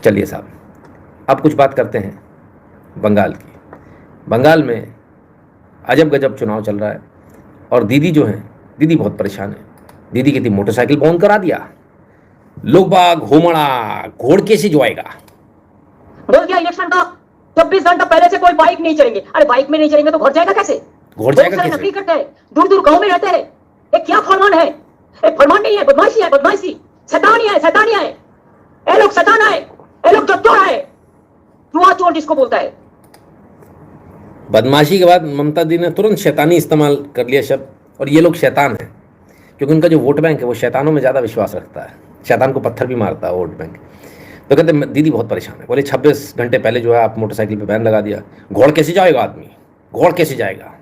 चलिए साहब, अब कुछ बात करते हैं बंगाल की। बंगाल में अजब गजब चुनाव चल रहा है और दीदी जो है, दीदी बहुत परेशान है। दीदी की थी मोटरसाइकिल बंद करा दिया, लोग बाग घूमड़ा घोड़ कैसे जो आएगा। बोल दिया इलेक्शन का 24 घंटा पहले से कोई बाइक नहीं चलेंगे। अरे बाइक में नहीं चलेंगे तो घर जाएगा कैसे? घोड़ जाएगा कैसे? नकली करते हैं, दूर दूर गांव में रहते हैं। ये क्या फरमान है? ये फरमान नहीं है, बदमाशी है, बदमाशी। शैतानिया है, शैतानिया है। ये लोग शैतान है, ये लोग चोर है। जुआ चोर जिसको बोलता है। बदमाशी के बाद ममता दी ने तुरंत शैतानी इस्तेमाल कर लिया शब्द, और ये लोग शैतान हैं क्योंकि उनका जो वोट बैंक है वो शैतानों में ज़्यादा विश्वास रखता है। शैतान को पत्थर भी मारता है वोट बैंक। तो कहते दीदी बहुत परेशान है। बोले 26 घंटे पहले जो है आप मोटरसाइकिल पे बैन लगा दिया, घोड़ कैसे जाएगा आदमी? घोड़ कैसे जाएगा?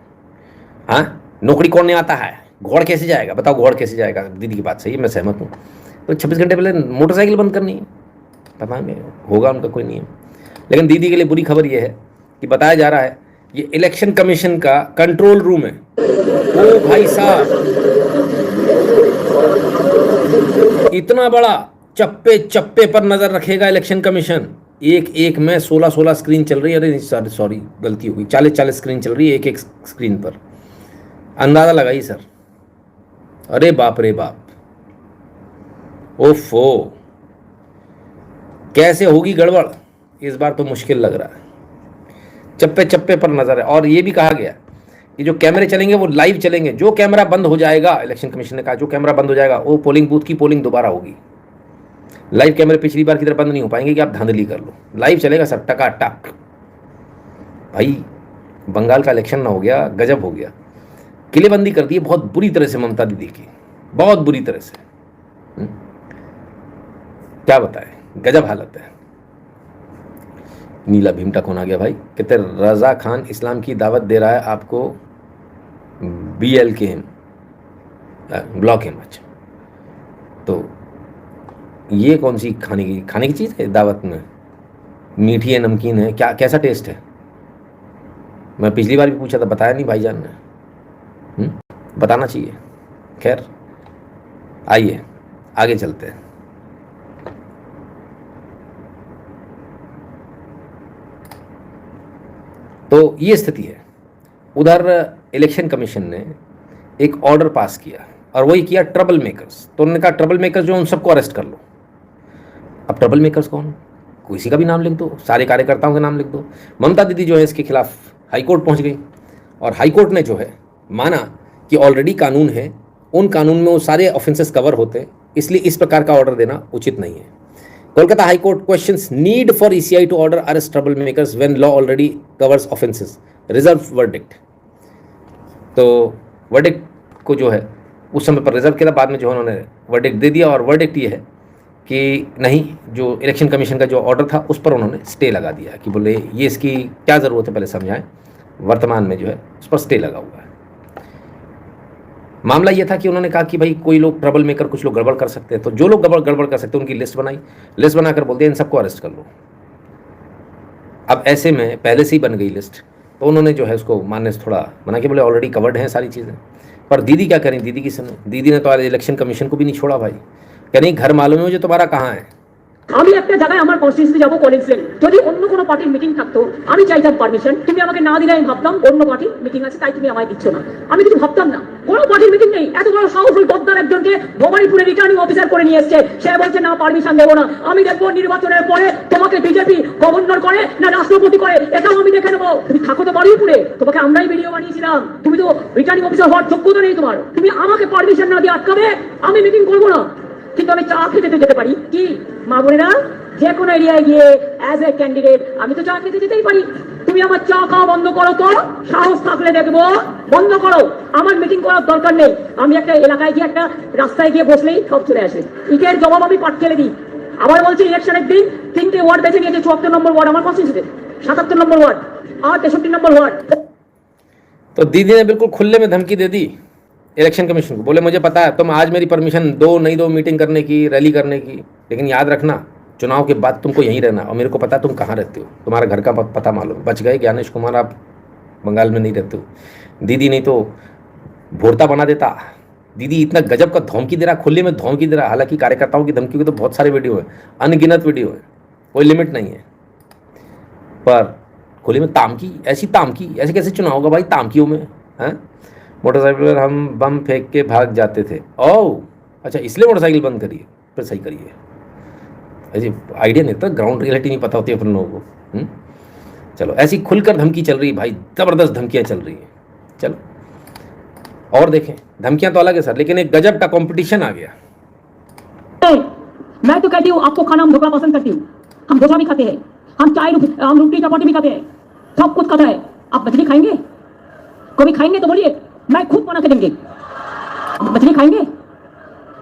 हाँ, नौकरी कौन नहीं आता है, घोड़ कैसे जाएगा? बताओ घोड़ कैसे जाएगा? दीदी की बात सही है, मैं सहमत हूँ। तो 26 घंटे पहले मोटरसाइकिल बंद करनी है, पता नहीं होगा उनका कोई नियम। लेकिन दीदी के लिए बुरी खबर यह है कि बताया जा रहा है ये इलेक्शन कमीशन का कंट्रोल रूम है। ओ भाई साहब, इतना बड़ा चप्पे चप्पे पर नजर रखेगा इलेक्शन कमीशन। एक एक में 16 स्क्रीन चल रही है। अरे सॉरी गलती होगी, 40 स्क्रीन चल रही है एक एक स्क्रीन पर। अंदाजा लगाइए सर। अरे बाप रे बाप, ओफो, कैसे होगी गड़बड़ इस बार तो मुश्किल लग रहा है। चप्पे चप्पे पर नजर है। और ये भी कहा गया कि जो कैमरे चलेंगे वो लाइव चलेंगे। जो कैमरा बंद हो जाएगा, इलेक्शन कमीशन ने कहा, जो कैमरा बंद हो जाएगा वो पोलिंग बूथ की पोलिंग दोबारा होगी। लाइव कैमरे पिछली बार की तरह बंद नहीं हो पाएंगे कि आप धांधली कर लो, लाइव चलेगा सर, टकाटक। भाई बंगाल का इलेक्शन ना हो गया, गजब हो गया। किलेबंदी कर दी है बहुत बुरी तरह से ममता दीदी की, बहुत बुरी तरह से। क्या बताएं, गजब हालत है। नीला भीमटा कौन आ गया भाई? कहते रजा खान इस्लाम की दावत दे रहा है आपको BL के ब्लॉक है। अच्छा, तो ये कौन सी खाने की चीज़ है दावत में? मीठी है, नमकीन है, क्या कैसा टेस्ट है? मैं पिछली बार भी पूछा था, बताया नहीं भाईजान ने। बताना चाहिए। खैर आइए आगे चलते हैं। तो ये स्थिति है। उधर इलेक्शन कमीशन ने एक ऑर्डर पास किया और वही किया ट्रबल मेकर्स। तो उन्होंने कहा ट्रबल मेकर्स जो उन सबको अरेस्ट कर लो। अब ट्रबल मेकर्स कौन? किसी का भी नाम लिख दो, सारे कार्यकर्ताओं का नाम लिख दो। ममता दीदी जो है इसके खिलाफ हाईकोर्ट पहुंच गई और हाईकोर्ट ने जो है माना कि ऑलरेडी कानून है, उन कानून में वो सारे ऑफेंसेस कवर होते हैं, इसलिए इस प्रकार का ऑर्डर देना उचित नहीं है। Kolkata high court questions need for ECI to order arrest trouble makers when law already covers offences, reserve verdict. तो वर्डिक्ट को जो है उस समय पर रिजर्व किया, बाद में जो है उन्होंने वर्डिक्ट दे दिया। और वर्डिक्ट ये है कि नहीं, जो इलेक्शन कमीशन का जो ऑर्डर था उस पर उन्होंने स्टे लगा दिया कि बोले ये इसकी क्या ज़रूरत है पहले समझाएं। वर्तमान में जो है उस पर स्टे लगा हुआ है। मामला ये था कि उन्होंने कहा कि भाई कोई लोग ट्रबल मेकर, कुछ लोग गड़बड़ कर सकते हैं, तो जो लोग गड़बड़ कर सकते हैं उनकी लिस्ट बनाई। लिस्ट बनाकर बोल दिया इन सबको अरेस्ट कर लो। अब ऐसे में पहले से ही बन गई लिस्ट, तो उन्होंने जो है उसको मानने से थोड़ा मना किया, बोले ऑलरेडी कवर्ड हैं सारी चीज़ें। पर दीदी क्या करें, दीदी की सुने। दीदी ने तो आज इलेक्शन कमीशन को भी नहीं छोड़ा भाई। कह नहीं घर मालूम है मुझे तुम्हारा कहाँ है। আমি একটা জায়গায় আমার কনস্টিটিউয়েন্সি যাব কলেজে, যদি অন্য কোনো পার্টির মিটিং থাকতো আমি চাইতাম পারমিশন, তুমি আমাকে না দিলে আমি ভাবতাম অন্য পার্টির মিটিং আছে তাই তুমি আমায় দিচ্ছ না। আমি কিছু ভাবতাম না, কোনো পার্টির মিটিং নেই। এত বড় সাহসী গদ্দার একজনকে ভবানীপুরে রিটার্নিং অফিসার করে নিয়ে এসেছে, সে বলছে না পারমিশন দেবো না। আমি দেখবো নির্বাচনের পরে তোমাকে বিজেপি গভর্নর করে না রাষ্ট্রপতি করে, এটাও আমি দেখে নেবো। তুমি থাকো তো বারুইপুরে, তোমাকে আমরাই ভিডিও বানিয়েছিলাম। তুমি তো রিটার্নিং অফিসার হওয়ার যোগ্যতা নেই তোমার। তুমি আমাকে পারমিশন না দিয়ে আটকাবে, আমি মিটিং করবো না। কিন্তু আমি চা খেতে যেতে পারি কি মা বোনেরা? যে কোনো এরিয়ায় গিয়ে অ্যাজ এ ক্যান্ডিডেট আমি তো চা খেতে যেতেই পারি। তুমি আমার চা খাওয়া বন্ধ করো, তো সাহস থাকলে দেখবো বন্ধ করো। আমার মিটিং করার দরকার নেই। আমি একটা এলাকায় গিয়ে একটা রাস্তায় গিয়ে বসলেই সব চলে আসে। ইটের জবাব আমি পাট খেলে দিই। আবার বলছি ইলেকশনের দিন 3টে ওয়ার্ড বেছে নিয়েছে। 74 নম্বর ওয়ার্ড আমার কনস্টিটিউয়েন্সিতে, 77 নম্বর ওয়ার্ড আর 63 নম্বর ওয়ার্ড। तो दीदी ने बिल्कुल खुले में धमकी दे दी इलेक्शन कमीशन को। बोले मुझे पता है तुम आज मेरी परमिशन नहीं दो मीटिंग करने की, रैली करने की, लेकिन याद रखना चुनाव के बाद तुमको यहीं रहना, और मेरे को पता है तुम कहाँ रहते हो, तुम्हारा घर का पता मालूम। बच गए ज्ञानेश कुमार, आप बंगाल में नहीं रहते हो। दीदी नहीं तो भोरता बना देता। दीदी इतना गजब का धमकी दे रहा, खुले में धमकी दे रहा। हालांकि कार्यकर्ताओं की धमकी के तो बहुत सारे वीडियो है, अनगिनत वीडियो है। कोई लिमिट नहीं है। पर खुले में तामकी, ऐसे कैसे चुनाव होगा भाई तामकियों में? हैं? मोटरसाइकिल पर हम बम फेंक के भाग जाते थे। ओह अच्छा, इसलिए मोटरसाइकिल बंद करिए, फिर सही करिए। ऐसे आइडिया नहीं था, ग्राउंड रियलिटी नहीं पता होती है अपन लोगों को। चलो, ऐसी खुलकर धमकी चल रही है भाई, ज़बरदस्त धमकियाँ चल रही हैं। चलो और देखें, धमकियाँ तो अलग है सर, लेकिन एक गजब का कंपटीशन आ गया। मैं तो कहती हूँ आपको खाना हम ढोकला पसंद करती हूँ, हम डोसा भी खाते हैं, हम रोटी चपाती भी खाते हैं, सब कुछ खाता है। आप मछली खाएंगे? कभी खाएंगे तो बोलिए, मैं खुद बना के देंगे। आप मछली खाएंगे?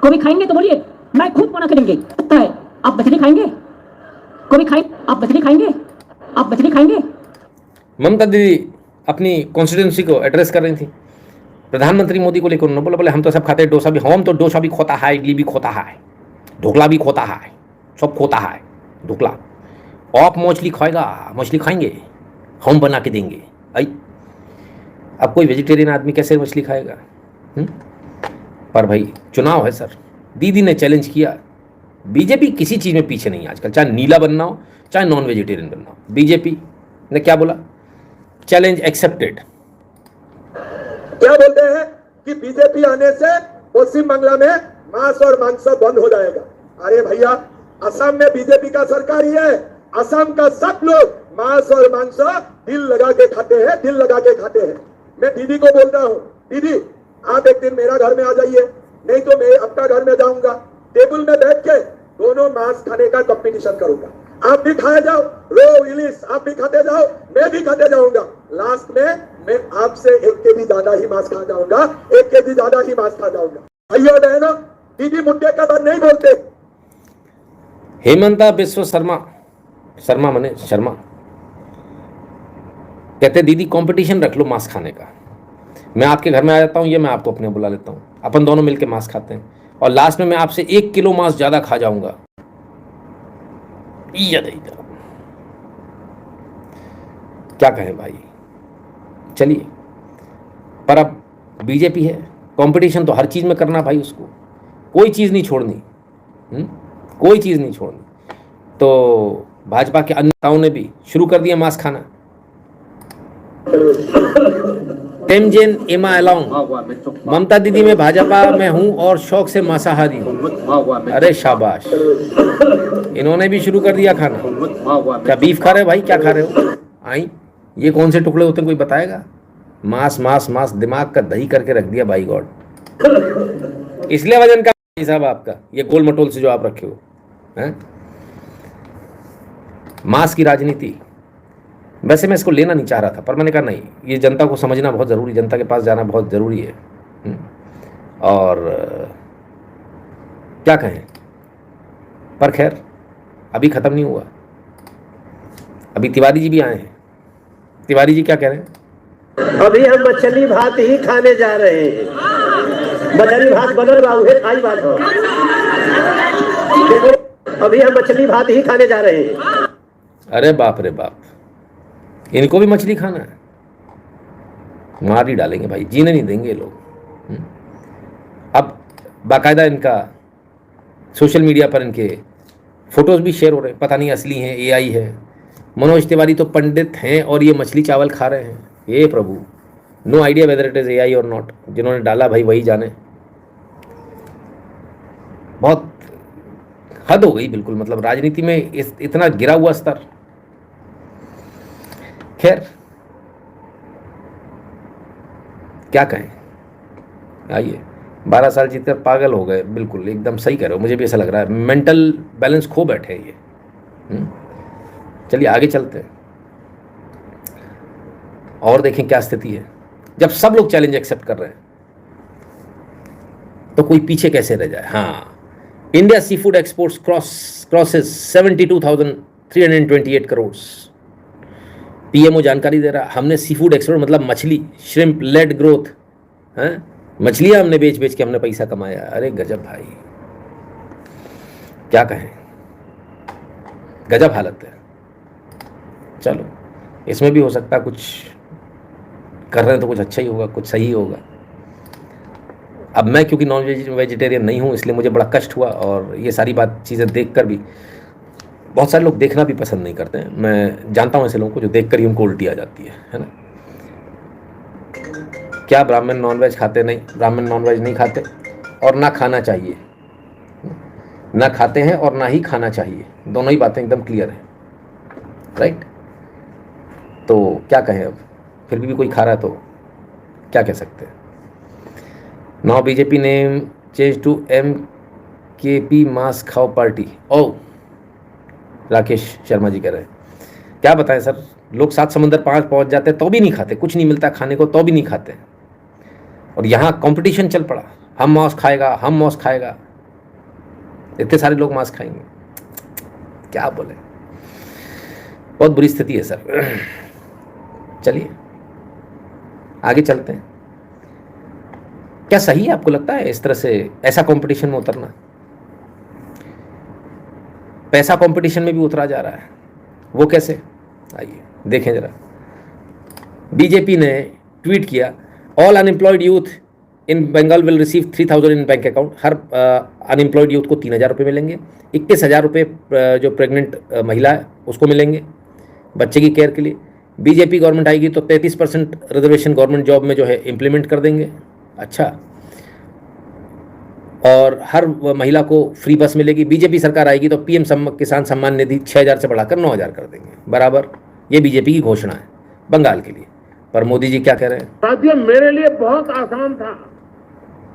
कभी खाएंगे तो बोलिए, मैं खुद बना के देंगे। लगता है आप मछली खाएंगे? कभी खाएं? आप मछली खाएंगे? आप मछली खाएंगे? ममता दीदी अपनी कॉन्स्टिट्यूंसी को एड्रेस कर रही थी, प्रधानमंत्री मोदी को लेकर उन्होंने बोले हम तो सब खाते हैं डोसा भी, हम तो डोसा भी खोता है, इडली भी खोता है, ढोकला भी खोता है, सब खोता है ढोकला। आप मछली खाएगा, मछली खाएंगे, हम बना के देंगे। आई अब कोई वेजिटेरियन आदमी कैसे मछली खाएगा? पर भाई चुनाव है सर, दीदी ने चैलेंज किया। बीजेपी किसी चीज़ में पीछे नहीं आजकल, चाहे नीला बनना हो चाहे नॉन वेजिटेरियन बनना हो। बीजेपी ने क्या बोला? Challenge accepted. क्या बोलते हैं कि बीजेपी आने से पश्चिम बांग्ला में मांस और मांस बंद हो जाएगा। अरे भैया, असम में बीजेपी का सरकार ही है, असम का सब लोग मांस और मांस दिल लगा के खाते हैं, दिल लगा के खाते हैं। मैं दीदी को बोलता हूँ, दीदी आप एक दिन मेरा घर में आ जाइए, नहीं तो मैं आपका घर में जाऊंगा, टेबल में बैठ के दोनों मांस खाने का कंपटीशन करूंगा। आप भी खाए जाओ, रो इलिस आप भी खाते जाओ, मैं भी खाते जाऊंगा। लास्ट में मैं आपसे 1 केजी ज्यादा ही मांस खा जाऊंगा, 1 केजी ज्यादा ही मांस खा जाऊंगा। भैया बहनों, दीदी मुद्दे का बात नहीं बोलते। हेमंता बिस्व शर्मा मने शर्मा कहते दीदी कंपटीशन रख लो मांस खाने का, मैं आपके घर में आ जाता हूँ, ये मैं आपको अपने बुला लेता हूँ, अपन दोनों मिलके मांस खाते हैं और लास्ट में मैं आपसे 1 किलो मांस ज्यादा खा जाऊंगा। क्या कहें भाई, चलिए। पर अब बीजेपी है, कंपटीशन तो हर चीज में करना भाई, उसको कोई चीज नहीं छोड़नी, कोई चीज नहीं छोड़नी। तो भाजपा के अन्य नेताओं ने भी शुरू कर दिया मांस खाना। टेमजेन एमा एलोंग, ममता दीदी मैं भाजपा में हूं और शौक से मांसाहारी हूं। अरे शाबाश, इन्होंने भी शुरू कर दिया खाना। क्या बीफ खा रहे हो भाई, क्या खा रहे हो? आई ये कौन से टुकड़े होते हैं कोई बताएगा? मांस मांस मांस, दिमाग का दही करके रख दिया भाई गॉड। इसलिए वजन का साहब आपका ये गोल मटोल से जो आप रखे हो हैं, मांस की राजनीति। वैसे मैं इसको लेना नहीं चाह रहा था, पर मैंने कहा नहीं, ये जनता को समझना बहुत ज़रूरी, जनता के पास जाना बहुत ज़रूरी है। और क्या कहें, पर खैर अभी ख़त्म नहीं हुआ, अभी तिवारी जी भी आए हैं। तिवारी जी क्या कह रहे हैं? अभी हम मछली भात ही खाने जा रहे हैं। मछली भात बनल बाबू है, खाई बात हो। अभी हम मछली भात ही खाने जा रहे हैं। अरे बाप रे बाप, इनको भी मछली खाना है? मार ही डालेंगे भाई, जीने नहीं देंगे ये लोग। अब बाकायदा इनका सोशल मीडिया पर इनके फोटोज भी शेयर हो रहे हैं, पता नहीं असली हैं एआई है। मनोज तिवारी तो पंडित हैं और ये मछली चावल खा रहे हैं। ये Prabhu, no idea whether it is AI और नॉट। जिन्होंने डाला भाई वही जाने। बहुत हद हो गई बिल्कुल, मतलब राजनीति में इतना गिरा हुआ स्तर। खैर क्या कहें, आइए 12 साल जीतकर पागल हो गए, बिल्कुल एकदम सही कह रहे हो, मुझे भी ऐसा लग रहा है मेंटल बैलेंस खो बैठे हैं ये। चलिए आगे चलते हैं और देखें क्या स्थिति है। जब सब लोग चैलेंज एक्सेप्ट कर रहे हैं तो कोई पीछे कैसे रह जाए। हाँ, India seafood exports crosses 72,328 crore. PMO जानकारी दे रहा, हमने सी फूड एक्सपोर्ट मतलब मछली, श्रिम्प लेड ग्रोथ, हैं मछलियां हमने बेच बेच के हमने पैसा कमाया। अरे गजब भाई, क्या कहें, गजब हालत है। चलो इसमें भी हो सकता है कुछ कर रहे हैं तो कुछ अच्छा ही होगा, कुछ सही होगा। अब मैं क्योंकि नॉन वेजिटेरियन नहीं हूँ इसलिए मुझे बड़ा कष्ट हुआ और ये सारी बात चीज़ें देख कर भी बहुत सारे लोग देखना भी पसंद नहीं करते हैं, मैं जानता हूँ ऐसे लोगों को जो देख कर ही उनको उल्टी आ जाती है ना। क्या ब्राह्मण नॉनवेज खाते? नहीं, ब्राह्मण नॉनवेज नहीं खाते और ना खाना चाहिए, ना खाते हैं और ना ही खाना चाहिए, दोनों ही बातें एकदम क्लियर है, राइट। तो क्या कहें अब, फिर भी कोई खा रहा है तो क्या कह सकते हैं। Now BJP name change to MKP मास खाओ पार्टी। ओ, राकेश शर्मा जी कह रहे हैं, क्या बताएं सर, लोग 7 समुंदर 5 पहुंच जाते हैं तो भी नहीं खाते, कुछ नहीं मिलता खाने को तो भी नहीं खाते, और यहाँ कंपटीशन चल पड़ा, हम मांस खाएगा, हम मांस खाएगा, इतने सारे लोग मांस खाएंगे, क्या बोले, बहुत बुरी स्थिति है सर। चलिए आगे चलते हैं। क्या सही है, आपको लगता है इस तरह से ऐसा कंपटीशन में उतरना? पैसा कंपटीशन में भी उतरा जा रहा है, वो कैसे, आइए देखें जरा। बीजेपी ने ट्वीट किया, all unemployed youth in Bengal will receive 3000 in bank account. हर अनएम्प्लॉयड यूथ को 3000 रुपये मिलेंगे। 21,000 रुपये जो प्रेग्नेंट महिला है उसको मिलेंगे बच्चे की केयर के लिए। बीजेपी गवर्नमेंट आएगी तो 33% रिजर्वेशन गवर्नमेंट जॉब में जो है इम्प्लीमेंट कर देंगे। अच्छा, और हर महिला को फ्री बस मिलेगी। बीजेपी सरकार आएगी तो PM किसान सम्मान निधि 6,000 से बढ़ाकर 9,000 कर देंगे बराबर। ये बीजेपी की घोषणा है बंगाल के लिए। पर मोदी जी क्या कह रहे हैं? साथियों, मेरे लिए बहुत आसान था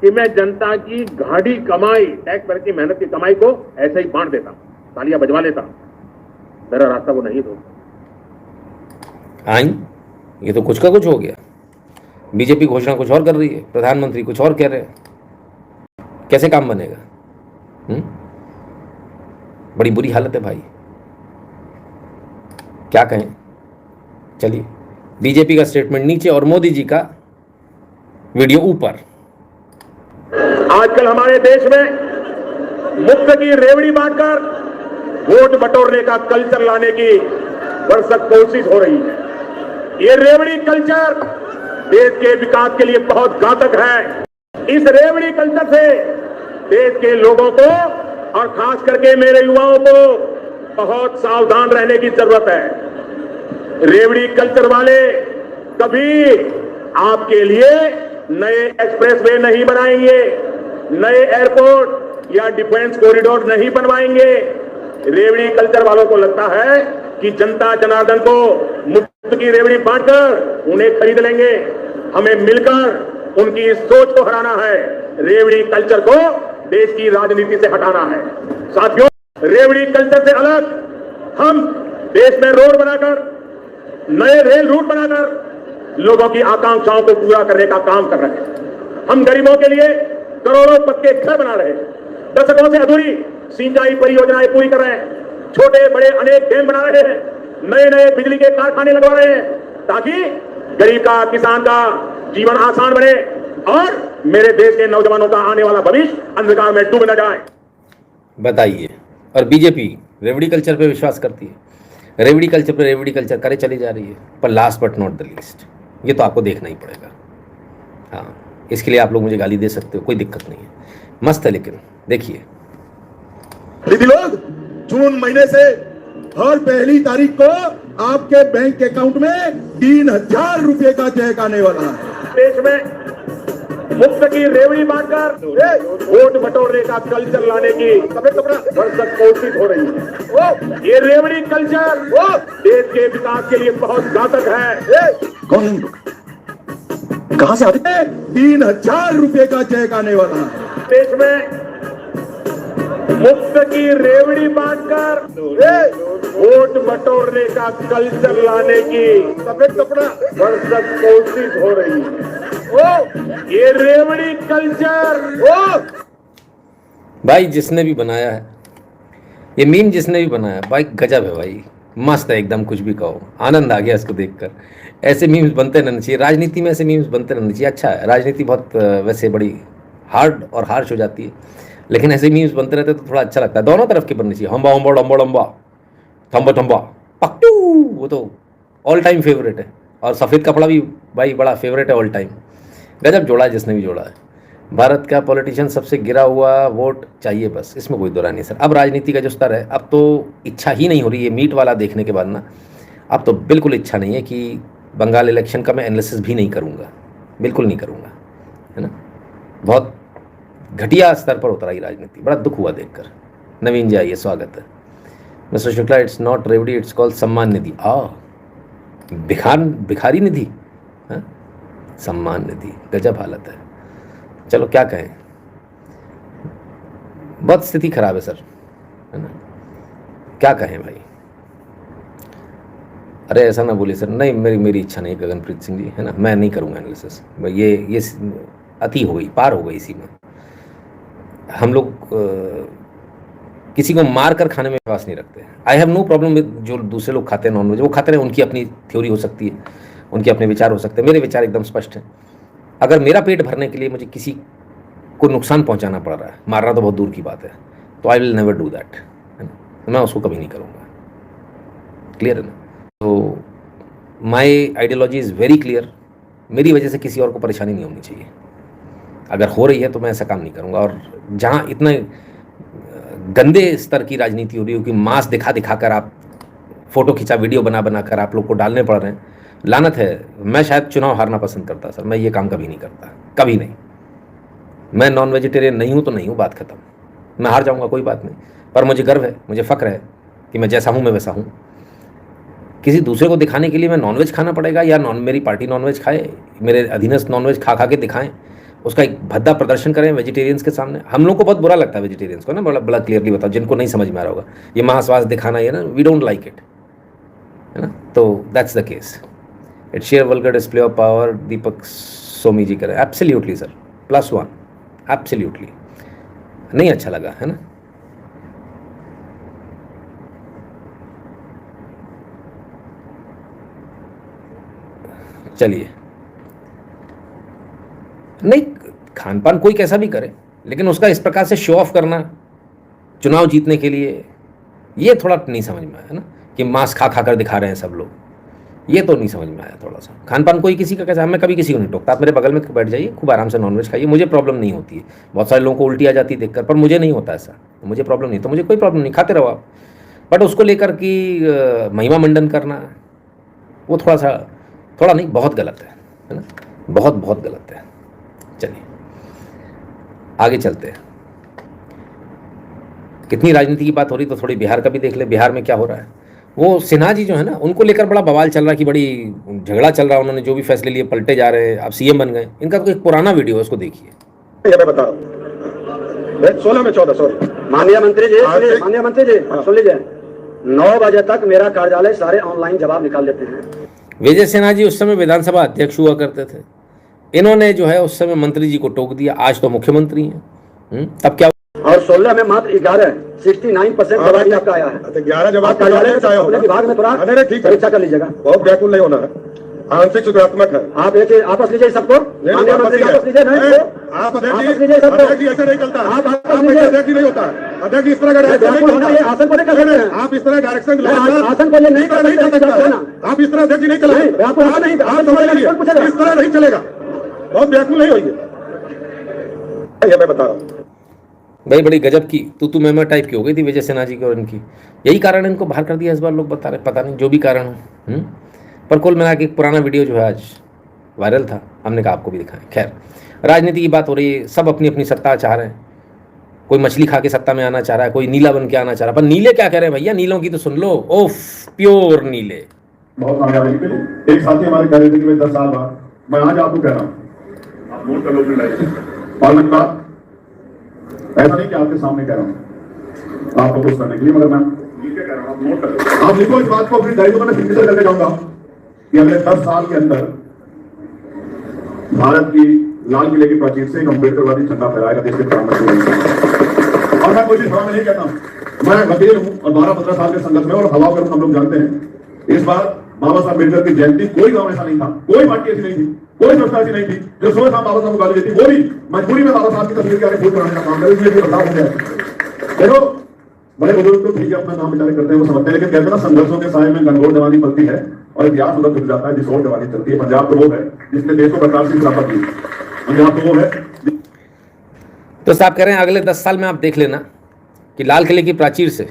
कि मैं जनता की गाढ़ी कमाई, टैक्स भर की मेहनत की कमाई को ऐसे ही बांट देता, तालियां बजवा लेता। मेरा रास्ता वो नहीं था। आई, ये तो कुछ का कुछ हो गया। बीजेपी घोषणा कुछ और कर रही है, प्रधानमंत्री कुछ और कह रहे हैं, कैसे काम बनेगा? बड़ी बुरी हालत है भाई, क्या कहें। चलिए, बीजेपी का स्टेटमेंट नीचे और मोदी जी का वीडियो ऊपर। आजकल हमारे देश में मुफ्त की रेवड़ी बांटकर वोट बटोरने का कल्चर लाने की भरसक कोशिश हो रही है। ये रेवड़ी कल्चर देश के विकास के लिए बहुत घातक है। इस रेवड़ी कल्चर से देश के लोगों को और खास करके मेरे युवाओं को बहुत सावधान रहने की जरूरत है। रेवड़ी कल्चर वाले कभी आपके लिए नए एक्सप्रेसवे नहीं बनाएंगे, नए एयरपोर्ट या डिफेंस कॉरिडोर नहीं बनवाएंगे। रेवड़ी कल्चर वालों को लगता है कि जनता जनार्दन को मुफ्त की रेवड़ी बांटकर उन्हें खरीद लेंगे। हमें मिलकर उनकी इस सोच को हटाना है। रेवड़ी कल्चर को देश की राजनीति से हटाना है। साथियों, रेवड़ी कल्चर से अलग हम देश में रोड बनाकर, नए रेल रूट बनाकर लोगों की आकांक्षाओं को पूरा करने का काम कर रहे हैं। हम गरीबों के लिए करोड़ों पक्के घर बना रहे हैं। दशकों से अधूरी सिंचाई परियोजनाएं पूरी कर रहे हैं। छोटे बड़े अनेक डैम बना रहे हैं। नए नए बिजली के कारखाने लगवा रहे हैं ताकि गरीब का, किसान का जीवन आसान बने और मेरे देश के नौजवानों का आने वाला भविष्य अंधकार में डूब न जाए। बताइए। और बीजेपी रेवड़ी कल्चर पे विश्वास करती है, रेवड़ी कल्चर पे रेवड़ी कल्चर करे चली जा रही है। पर last but not the least, ये तो आपको देखना ही पड़ेगा। हाँ, इसके लिए आप लोग मुझे गाली दे सकते हो, कोई दिक्कत नहीं है, मस्त है। लेकिन देखिए, दीदी लोग, जून महीने से हर पहली तारीख को आपके बैंक अकाउंट में 3,000 रुपए का चेक आने वाला है। देश में मुफ्त की रेवड़ी बांटकर वोट बटोरने का कल्चर लाने की भरसक कोशिश हो रही है। ये रेवड़ी कल्चर देश के विकास के लिए बहुत घातक है। कौन, कहां से आते हैं? 3,000 रुपए का चेक आने वाला है। देश में मुफ्त की रेवड़ी बांटकर वोट बटोरने का कल्चर लाने की सफेद कपड़ा भरसक कोशिश हो रही है। ये रेवड़ी कल्चर भाई जिसने भी बनाया है ये मीम, जिसने भी बनाया भाई गजब है भाई, मस्त है एकदम। कुछ भी कहो, आनंद आ गया इसको देखकर। ऐसे मीम्स बनते रहने चाहिए, राजनीति में ऐसे मीम्स बनते रहने चाहिए। अच्छा है, राजनीति बहुत वैसे बड़ी हार्ड और हार्श हो जाती है, लेकिन ऐसे मीम्स बनते रहते तो थोड़ा अच्छा लगता है। दोनों तरफ के बनने चाहिए। हम्बा हम्बा डम्बा डम्बा थम्बा थम्बा पक्टू, वो तो ऑल टाइम फेवरेट है। और सफ़ेद कपड़ा भी भाई बड़ा फेवरेट है ऑल टाइम। गजब जोड़ा है जिसने भी जोड़ा है। भारत का पॉलिटिशियन सबसे गिरा हुआ वोट चाहिए बस, इसमें कोई दो राय नहीं सर। अब राजनीति का जो स्तर है, अब तो इच्छा ही नहीं हो रही है मीट वाला देखने के बाद ना, अब तो बिल्कुल इच्छा नहीं है कि बंगाल इलेक्शन का मैं एनालिसिस भी नहीं करूँगा, बिल्कुल नहीं करूँगा, है ना। बहुत घटिया स्तर पर उतरा ही राजनीति, बड़ा दुख हुआ देखकर। नवीन जी आइए, स्वागत है। मिस्टर शुक्ला, इट्स नॉट रेवड़ी, इट्स कॉल्ड सम्मान निधि। भिखारी निधि, हाँ, सम्मान निधि, गजब हालत है। चलो क्या कहें, बहुत स्थिति खराब है सर, है ना, क्या कहें भाई। अरे ऐसा ना बोलिए सर, नहीं मेरी इच्छा नहीं गगनप्रीत सिंह जी, है ना, मैं नहीं करूँगा एनालिसिस। ये अति हो गई, पार हो गई इसी में। हम लोग किसी को मार कर खाने में विश्वास नहीं रखते। I have no problem with जो दूसरे लोग खाते हैं नॉनवेज, वो खाते रहे, उनकी अपनी थ्योरी हो सकती है, उनके अपने विचार हो सकते हैं। मेरे विचार एकदम स्पष्ट हैं। अगर मेरा पेट भरने के लिए मुझे किसी को नुकसान पहुंचाना पड़ रहा है, मारना तो बहुत दूर की बात है, तो I will never do that, है ना, मैं उसको कभी नहीं करूँगा। क्लियर है ना। तो माई आइडियोलॉजी इज़ वेरी क्लियर। मेरी वजह से किसी और को परेशानी नहीं होनी चाहिए। अगर हो रही है तो मैं ऐसा काम नहीं करूँगा। और जहाँ इतना गंदे स्तर की राजनीति हो रही है कि मांस दिखा कर आप फोटो खींचा, वीडियो बना कर आप लोग को डालने पड़ रहे हैं, लानत है। मैं शायद चुनाव हारना पसंद करता सर, मैं ये काम कभी नहीं करता, कभी नहीं। मैं नॉन वेजिटेरियन नहीं हूँ तो नहीं हूँ, बात खत्म। मैं हार जाऊँगा कोई बात नहीं, पर मुझे गर्व है, मुझे फ़ख्र है कि मैं जैसा हूँ मैं वैसा हूँ। किसी दूसरे को दिखाने के लिए मैं नॉनवेज खाना पड़ेगा, या मेरी पार्टी नॉनवेज खाए, मेरे अधीनस्थ नॉनवेज खा के दिखाएं, उसका एक भद्दा प्रदर्शन करें वेजिटेरियंस के सामने। हम लोग को बहुत बुरा लगता है वेजिटेरियंस को ना, बड़ा क्लियरली बताओ, जिनको नहीं समझ में आ रहा होगा ये मांस वास दिखाना, ये ना, वी डोंट लाइक इट, है ना। तो that's the case. It sheer vulgar display of power, Deepak Somi ji करें। एब्सोल्युटली सर, +1, एब्सोल्युटली नहीं अच्छा लगा, है ना। चलिए, नहीं, खान पान कोई कैसा भी करे, लेकिन उसका इस प्रकार से शो ऑफ करना चुनाव जीतने के लिए, ये थोड़ा नहीं समझ में आया ना, कि मांस खा कर दिखा रहे हैं सब लोग, ये तो नहीं समझ में आया थोड़ा सा। खान पान कोई किसी का कैसा, मैं कभी किसी को नहीं टोकता। आप मेरे बगल में बैठ जाइए, खूब आराम से नॉनवेज खाइए, मुझे प्रॉब्लम नहीं होती है। बहुत सारे लोगों को उल्टी आ जाती है देखकर, पर मुझे नहीं होता ऐसा, मुझे प्रॉब्लम नहीं, तो मुझे कोई प्रॉब्लम नहीं, खाते रहो आप। बट उसको लेकर कि महिमा मंडन करना, वो थोड़ा नहीं, बहुत गलत है ना, बहुत गलत है। चलिए आगे चलते हैं। कितनी राजनीति की बात हो रही, तो थोड़ी बिहार का भी देख ले। बिहार में क्या हो रहा है, वो सिन्हा जी जो है ना, उनको लेकर बड़ा बवाल चल रहा है कि बड़ी झगड़ा चल रहा है, उन्होंने जो भी फैसले लिए पलटे जा रहे हैं, अब सीएम बन गए। इनका तो एक पुराना वीडियो है, उसको देखिए। मैं बता रहा हूँ 16 में 14 सॉरी। माननीय मंत्री जी सुन लीजिए, 9 बजे तक मेरा कार्यालय सारे ऑनलाइन जवाब निकाल लेते हैं। विजय सिन्हा जी उस समय विधानसभा अध्यक्ष हुआ करते थे, इन्होंने जो है उस समय मंत्री जी को टोक दिया, आज तो मुख्यमंत्री हैं। तब क्या, और 16 में मात्र 69% जवाब आपका आया है। 11 जवाब विभाग में थोड़ा परीक्षा कर लीजिएगा, बहुत व्याकुल नहीं होना है, आंशिक सुधारात्मक है। आप एक आपस लीजिए सबको, माननीय मंत्री आपस लीजिए, आप अध्यक्ष जी ऐसा नहीं चलता, आप अध्यक्ष नहीं होता, अध्यक्ष इस तरह का आसन को नहीं कर सकते हैं। आप इस तरह डायरेक्शन आसन को नहीं कर सकते, आप इस तरह अध्यक्ष नहीं चलाएं, इस तरह नहीं चलेगा, बहुत व्याकुल नहीं होइए, ये मैं बता रहा हूँ भाई। बड़ी गजब की तू मैं टाइप की हो गई थी विजय सिन्हा जी की, और इनकी यही कारण इनको बाहर कर दिया इस बार, लोग बता रहे, पता नहीं जो भी कारण हो। पर कुल मिला के एक पुराना वीडियो जो है आज वायरल था, हमने कहा आपको भी दिखाएं। खैर, राजनीति की बात हो रही है, सब अपनी अपनी सत्ता चाह रहे हैं। कोई मछली खा के सत्ता में आना चाह रहा है, कोई नीला बन के आना चाह रहा है। पर नीले क्या कह रहे हैं भैया, नीलों की तो सुन लो, ओफ, प्योर नीले। बहुत कामयाबी के लिए एक साथी हमारे कह रहे थे कि 10 साल बाद, मैं आज आपको कह रहा हूँ, आप नोट कर लो अपनी लाइफ। और मैं बात ऐसा नहीं कि आपके सामने कह रहा हूँ आपको खुश करने के लिए, मगर मैं लिख के कह रहा हूँ, आप नोट कर लो। आप लिखो इस बात को अपनी डायरी में, मैं सिग्नेचर करके जाऊंगा कि अगले 10 साल के अंदर भारत की लाल किले की प्राचीर से अम्बेडकरवादी झंडा फहराएगा देश के प्रधानमंत्री। और मैं कोई चीज नहीं कहता, मैं वकील हूँ और 12-15 साल के संघर्ष में और हवा करूँ, हम लोग जानते हैं। इस बार बाबा साहब अम्बेडकर की जयंती, कोई गांव ऐसा नहीं था, कोई पार्टी ऐसी नहीं थी, कोई संस्था ऐसी नहीं थी जो सुबह शाम बाबा साहब को गाली देती, वो भी मजबूरी में बाबा साहब की तस्वीर के आगे फूल बनाने का काम करे, इसलिए बदलाव हो गया। देखो, बड़े बुजुर्ग तो ठीक है, अपना नाम विचार करते हैं, वो समझते हैं, लेकिन कहते हैं ना, संघर्षों के साए में घनघोर जवानी पलती है और इतिहास उधर झुक जाता है जिस और जवानी चलती है। पंजाब तो वो है जिसने देश को 50 की प्राप्त की, पंजाब तो वो है। तो साहब कह रहे हैं अगले 10 साल में आप देख लेना कि लाल किले की प्राचीर से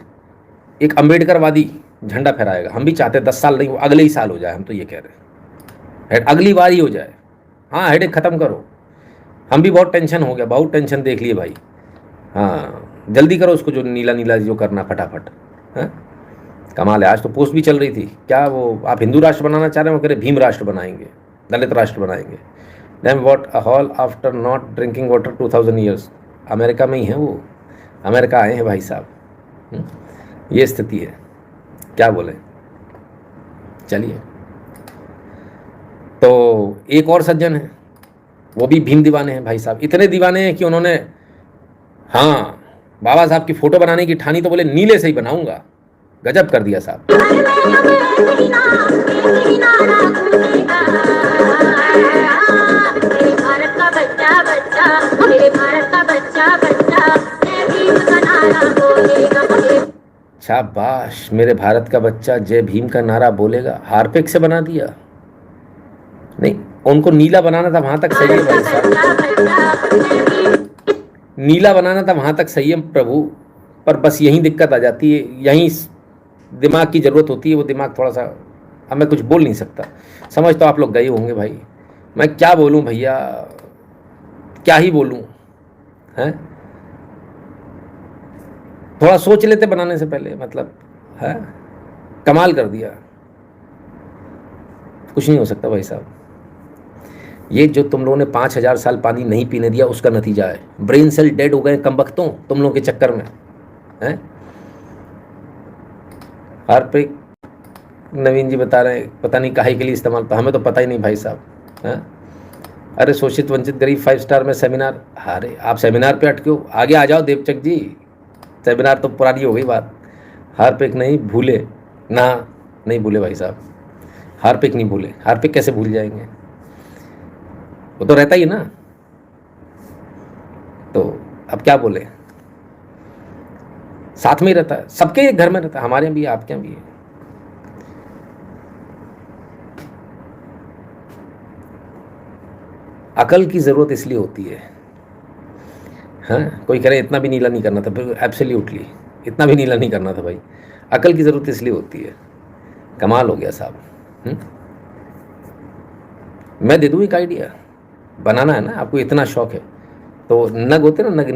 एक अम्बेडकरवादी झंडा फहराएगा। हम भी चाहते हैं 10 साल नहीं, वो अगले ही साल हो जाए। हम तो ये कह रहे हैं अगली बार ही हो जाए। हाँ, हेडेक ख़त्म करो। हम भी बहुत टेंशन हो गया, बहुत टेंशन देख लिए भाई। हाँ, जल्दी करो उसको, जो नीला नीला जो करना फटाफट। हाँ, कमाल है। आज तो पोस्ट भी चल रही थी, क्या वो आप हिंदू राष्ट्र बनाना चाह रहे हैं, वो कह रहे भीम राष्ट्र बनाएंगे, दलित राष्ट्र बनाएंगे। Dam what a hall after not drinking water 2000 years. America में ही है वो, अमेरिका आए हैं भाई साहब। ये स्थिति है, क्या बोले। चलिए, तो एक और सज्जन है, वो भी भीम दीवाने हैं भाई साहब। इतने दीवाने हैं कि उन्होंने हाँ बाबा साहब की फोटो बनाने की ठानी, तो बोले नीले से ही बनाऊंगा। गजब कर दिया साहब। शाबाश, मेरे भारत का बच्चा जय भीम का नारा बोलेगा। हार्पिक से बना दिया। नहीं, उनको नीला बनाना था, वहां तक सही है भाई साहब, नीला बनाना था वहां तक सही है प्रभु। पर बस यही दिक्कत आ जाती है, यहीं दिमाग की ज़रूरत होती है। वो दिमाग थोड़ा सा, अब मैं कुछ बोल नहीं सकता। समझ तो आप लोग गए होंगे भाई, मैं क्या बोलूं भैया, क्या ही बोलूं। हैं, थोड़ा सोच लेते बनाने से पहले, मतलब है कमाल कर दिया। कुछ नहीं हो सकता भाई साहब। ये जो तुम लोगों ने 5000 साल पानी नहीं पीने दिया, उसका नतीजा है। ब्रेन सेल डेड हो गए कमबख्तों तुम लोगों के चक्कर में। हैं, हार्पिक नवीन जी बता रहे हैं पता नहीं काहे के लिए इस्तेमाल, तो हमें तो पता ही नहीं भाई साहब। हैं, अरे शोषित वंचित गरीब 5 स्टार में सेमिनार। अरे आप सेमिनार पे अटके हो, आगे आ जाओ देवचक जी। सेमिनार तो पुरानी हो गई बात। हार्पिक नहीं भूले ना, नहीं भूले भाई साहब, हार्पिक नहीं भूले। हार्पिक कैसे भूल जाएंगे, वो तो रहता ही ना। तो अब क्या बोले, साथ में ही रहता है, सबके घर में रहता है, हमारे यहाँ भी है, आपके यहाँ भी है। अकल की जरूरत इसलिए होती है। हाँ, कोई कह रहे इतना भी नीला नहीं करना था, फिर एब्सोल्युटली इतना भी नीला नहीं करना था भाई। अकल की जरूरत इसलिए होती है। कमाल हो गया साहब। मैं दे दूँ एक आइडिया, बनाना है ना आपको, इतना शौक है तो नग होते ना नग,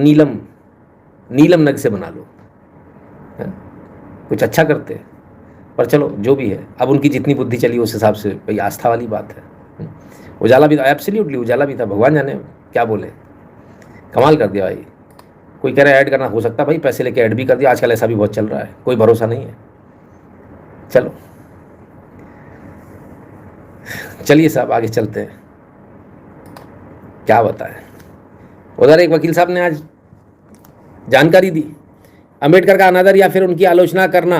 नीलम नग से बना लो। है? कुछ अच्छा करते, पर चलो जो भी है, अब उनकी जितनी बुद्धि चली उस हिसाब से भाई, आस्था वाली बात है। उजाला भी था, एब्सोल्युटली उजाला भी था, भगवान जाने क्या बोले, कमाल कर दिया भाई। कोई कह रहा है ऐड करना, हो सकता है भाई, पैसे लेके ऐड भी कर दिया, आजकल ऐसा भी बहुत चल रहा है, कोई भरोसा नहीं है। चलो चलिए साहब आगे चलते हैं, क्या बताएं। उधर एक वकील साहब ने आज जानकारी दी, अंबेडकर का अनादर या फिर उनकी आलोचना करना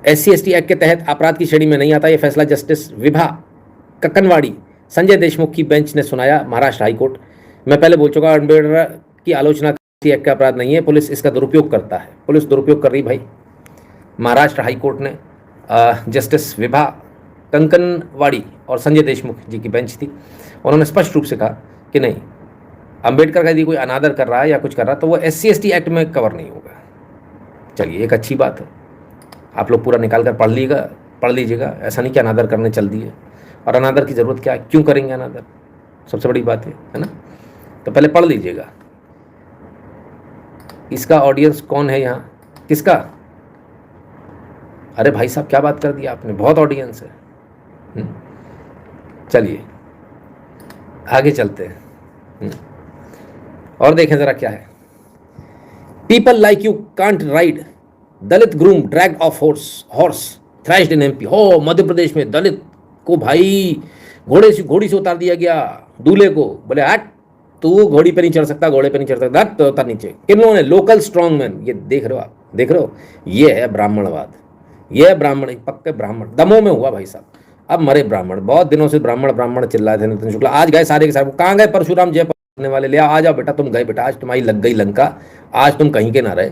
SC/ST एक्ट के तहत अपराध की श्रेणी में नहीं आता। यह फैसला जस्टिस विभा कक्कनवाड़ी संजय देशमुख की बेंच ने सुनाया, महाराष्ट्र हाईकोर्ट। मैं पहले बोल चुका, अंबेडकर की आलोचना एक्ट का अपराध नहीं है, पुलिस इसका दुरुपयोग करता है, पुलिस दुरुपयोग कर रही भाई। महाराष्ट्र हाईकोर्ट ने जस्टिस विभा कंकनवाड़ी और संजय देशमुख जी की बेंच थी, उन्होंने स्पष्ट रूप से कहा कि नहीं, अंबेडकर का यदि कोई अनादर कर रहा है या कुछ कर रहा है तो वो SC/ST एक्ट में कवर नहीं होगा। चलिए, एक अच्छी बात है, आप लोग पूरा निकाल कर पढ़ लीजिएगा। ऐसा नहीं कि अनादर करने चल दिए, और अनादर की ज़रूरत क्या है, क्यों करेंगे अनादर, सबसे बड़ी बात है ना। तो पहले पढ़ लीजिएगा। इसका ऑडियंस कौन है यहाँ, किसका? अरे भाई साहब क्या बात कर दी आपने, बहुत ऑडियंस है। चलिए आगे चलते हैं और देखें जरा क्या है। People like you can't ride, Dalit groom drag of horse thrashed in MP। हो, मध्य प्रदेश में दलित को भाई घोड़ी से उतार दिया गया, दूल्हे को। बोले हट, तू घोड़ी पे नहीं चढ़ सकता, घोड़े पे नहीं चढ़ सकता, तो उतर नीचे। किन लोगों ने? Local strong man. ये देख रहे हो आप, देख रहे हो, ये है ब्राह्मणवाद, ये है ब्राह्मण, पक्के ब्राह्मण। दमोह में हुआ भाई साहब, अब मरे ब्राह्मण। बहुत दिनों से ब्राह्मण चिल्लाए थे नितिन शुक्ला, आज गए सारे के सारे। कहाँ गए परशुराम जय करने वाले? ले आ जाओ बेटा, तुम गए बेटा, आज तुम्हारी लग गई लंका, आज तुम कहीं के ना रहे।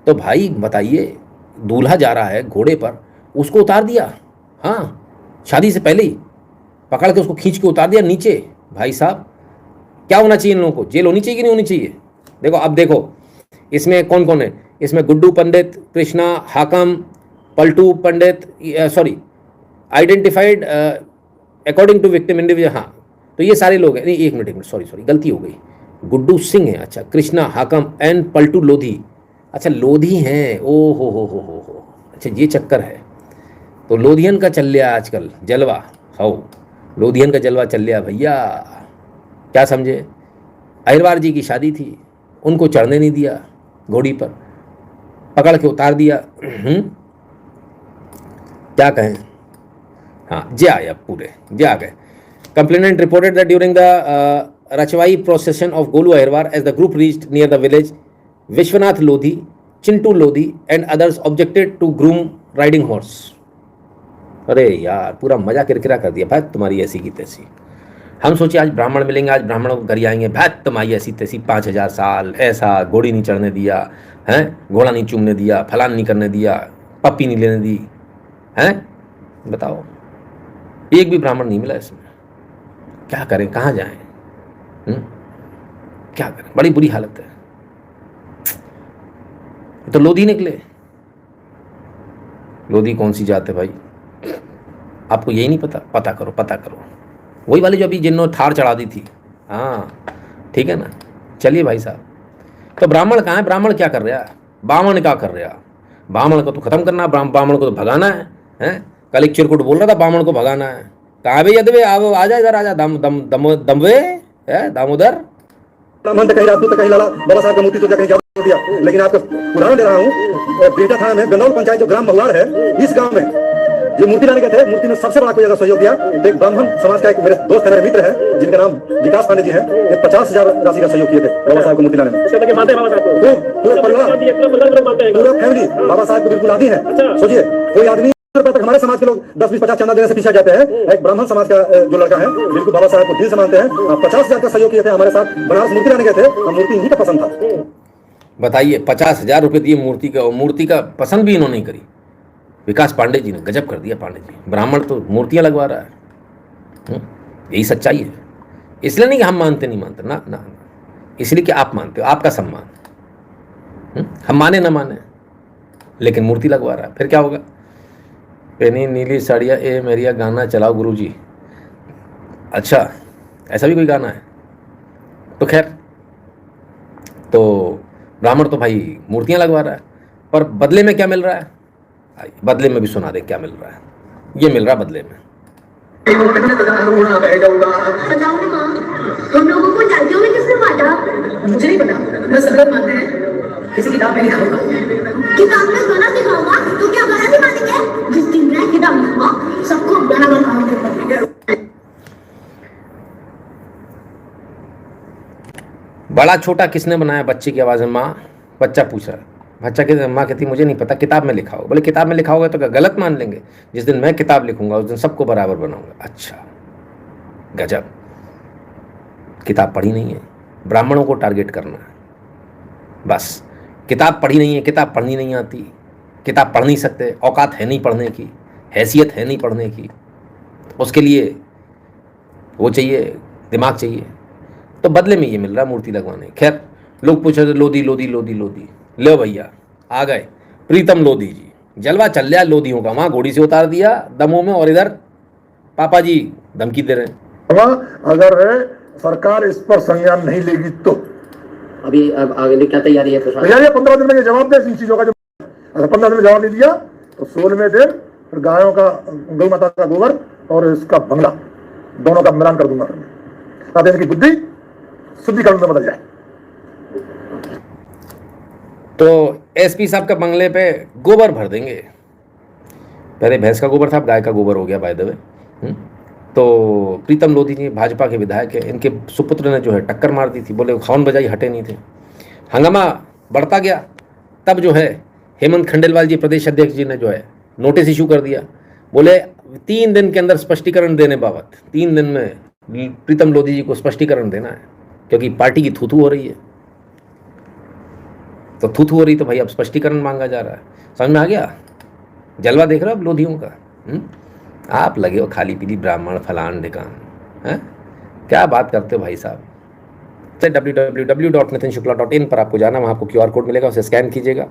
तो भाई बताइए, दूल्हा जा रहा है घोड़े पर, उसको उतार दिया। हाँ, शादी से पहले ही पकड़ के उसको खींच के उतार दिया नीचे। भाई साहब क्या होना चाहिए इन लोगों को? जेल होनी चाहिए कि नहीं होनी चाहिए? देखो अब देखो इसमें कौन कौन है, इसमें Guddu Pandit, Krishna Hakam, Paltu Pandit, sorry identified according to victim individual, हाँ तो ये सारे लोग हैं। नहीं एक मिनट सॉरी गलती हो गई, गुड्डू सिंह है, अच्छा कृष्णा हाकम एंड पलटू लोधी, अच्छा लोधी हैं, ओ हो, अच्छा ये चक्कर है। तो लोधियन का चल लिया आजकल जलवा, हो लोधियन का जलवा चल लिया भैया, क्या समझे? अहिरवार जी की शादी थी, उनको चढ़ने नहीं दिया घोड़ी पर, पकड़ के उतार दिया। क्या कहें, हाँ जे आए, अब पूरे जे आ गए। Complainant reported that during the Rachwai procession of Golu Ahirwar as the group reached near the village, Vishwanath Lodhi, Chintu Lodhi and others objected to groom riding horse. अरे यार पूरा मजा किरकिरा कर दिया भाई तुम्हारी ऐसी की तैसी। हम सोचे आज ब्राह्मण मिलेंगे, आज ब्राह्मणों को घर आएंगे, भाई तुम्हारी ऐसी तैसी 5000 साल ऐसा, घोड़ी नहीं चढ़ने दिया हैं, घोड़ा नहीं चूमने दिया, फलान नहीं करने दिया, पप्पी नहीं लेने दी हैं। बताओ एक भी ब्राह्मण नहीं मिला इसमें, क्या करें, कहाँ जाएं? क्या करें, बड़ी बुरी हालत है। तो लोधी निकले, लोधी कौन सी जात है भाई? आपको यही नहीं पता? पता करो, पता करो। वही वाली जो अभी जिन्होंने थार चढ़ा दी थी, हाँ ठीक है ना। चलिए भाई साहब, तो ब्राह्मण कहाँ है? ब्राह्मण क्या कर रहा है? बामण क्या कर रहा है? बामण को तो खत्म करना, बामण को तो भगाना है, हैं? कल एक चिरकुट बोल रहा था बामण को भगाना है। कहाँ भाई यदवे, आ जा इधर, आ जा, दमवे है दामोदर। ब्राह्मण कहीं राजपूत कहीं लाला बाबा साहब का मूर्ति तो कहीं जाओ दिया, लेकिन आपको पुराना दे रहा हूँ। और बेटा थाना में गंदौल पंचायत जो ग्राम बलवाड़ है, इस गांव में जो मूर्ति लाने गए थे, मूर्ति में सबसे बड़ा कोई ज्यादा सहयोग दिया तो एक ब्राह्मण समाज का एक मेरे दोस्त है, मेरे मित्र है, जिनका नाम विकास पांडे जी है, ये 50,000 राशि का सहयोग किए थे बाबा साहब को मूर्ति लाने में। पूरा फैमिली बाबा साहब को बिल्कुल आदी है। सोचिए कोई आदमी तक हमारे समाज के लोग 10-20-50 चंदा देने से पीछे जाते हैं, एक ब्राह्मण समाज का जो लड़का है बिल्कुल बाबा साहब को दिल से मानते हैं, 50,000 का सहयोग किए थे हमारे साथ। बनारस मूर्ति लाने गए थे और मूर्ति इन्हीं का पसंद था। बताइए 50,000 रुपये दिए मूर्ति का पसंद भी इन्होंने नहीं करी। विकास पांडे जी ने गजब कर दिया। पांडे जी ब्राह्मण तो मूर्तियां लगवा रहा है, यही सच्चाई है। इसलिए नहीं कि हम मानते नहीं मानते ना ना, इसलिए कि आप मानते हो, आपका सम्मान। हम माने ना माने, लेकिन मूर्ति लगवा रहा है, फिर क्या होगा? पेनी नीली साड़िया ए मेरिया गाना चलाओ गुरुजी। अच्छा ऐसा भी कोई गाना है? तो खैर, तो ब्राह्मण तो भाई मूर्तियां लगवा रहा है, पर बदले में क्या मिल रहा है? बदले में भी सुना दे क्या मिल रहा है। ये मिल रहा है बदले में। हम लोगों को जातियों में किसने बांटा? मुझे नहीं पता, बस सब मानते हैं किसी किताब में लिखा होगा। किताब में गलत लिखा होगा तो क्या गलत ही मानेंगे? जिस दिन मैं किताब लिखूंगा सबको बराबर मानेंगे। बड़ा छोटा किसने बनाया? बच्चे की आवाज़ में माँ, बच्चा पूछ रहा है। बच्चा कहते, माँ कहती मुझे नहीं पता, किताब में लिखा होगा। बोले किताब में लिखा होगा तो क्या गलत मान लेंगे? जिस दिन मैं किताब लिखूंगा उस दिन सबको बराबर बनाऊंगा। अच्छा गजब, किताब पढ़ी नहीं है, ब्राह्मणों को टारगेट करना है बस। किताब पढ़ी नहीं है, किताब पढ़नी नहीं आती, किताब पढ़ नहीं सकते, औकात है नहीं पढ़ने की, हैसियत है नहीं पढ़ने की, उसके लिए वो चाहिए, दिमाग चाहिए। तो बदले में ये मिल रहा है मूर्ति लगवाने। खैर लोग पूछ रहे थे लोधी लोधी लोधी लोधी, लो भैया आ गए प्रीतम लोधी जी। जलवा चल रहा लोधियों का, वहाँ घोड़ी से उतार दिया दमों में, और इधर पापा जी धमकी दे रहे हैं। अगर सरकार इस पर संज्ञान नहीं लेगी तो अभी अब आगे क्या तैयारी है? तैयारी 15 दिन में जवाब दे इन चीजों का। जो अगर 15 दिन में जवाब नहीं दिया तो 16वें दिन फिर गायों का, गौ माता का गोबर और इसका बंगला दोनों का मिलान कर दूंगा, ताकि इनकी बुद्धि शुद्धिकरण में बदल जाए। तो एसपी साहब के बंगले पे गोबर भर देंगे। पहले भैंस का गोबर था, अब गाय का गोबर हो गया बाय द वे। तो प्रीतम लोधी जी भाजपा के विधायक है, इनके सुपुत्र ने जो है टक्कर मार दी थी, बोले खौन बजाई हटे नहीं थे। हंगामा बढ़ता गया, तब जो है हेमंत खंडेलवाल जी प्रदेश अध्यक्ष जी ने जो है नोटिस इशू कर दिया। बोले 3 दिन के अंदर स्पष्टीकरण देने बाबत, 3 दिन में प्रीतम लोधी जी को स्पष्टीकरण देना है, क्योंकि पार्टी की थूथू हो रही है। तो थूथू हो रही तो भाई अब स्पष्टीकरण मांगा जा रहा है। समझ में आ गया? जलवा देख रहे हो अब लोधियों का? आप लगे हो खाली पीली ब्राह्मण फलान ढिकान, हैं? क्या बात करते हो भाई साहब? www.nitinshukla.in पर आपको जाना, वहाँ आपको QR कोड मिलेगा, उसे स्कैन कीजिएगा,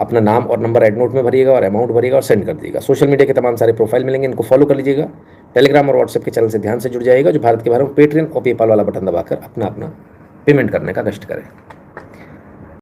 अपना नाम और नंबर एड नोट में भरिएगा और अमाउंट भरिएगा और सेंड कर दीजिएगा। सोशल मीडिया के तमाम सारे प्रोफाइल मिलेंगे, इनको फॉलो कर लीजिएगा। टेलीग्राम और व्हाट्सएप के चैनल से ध्यान से जुड़ जाइएगा, जो भारत के बाहर में पेट्रियन और पेपाल वाला बटन दबाकर अपना पेमेंट करने का कष्ट करें।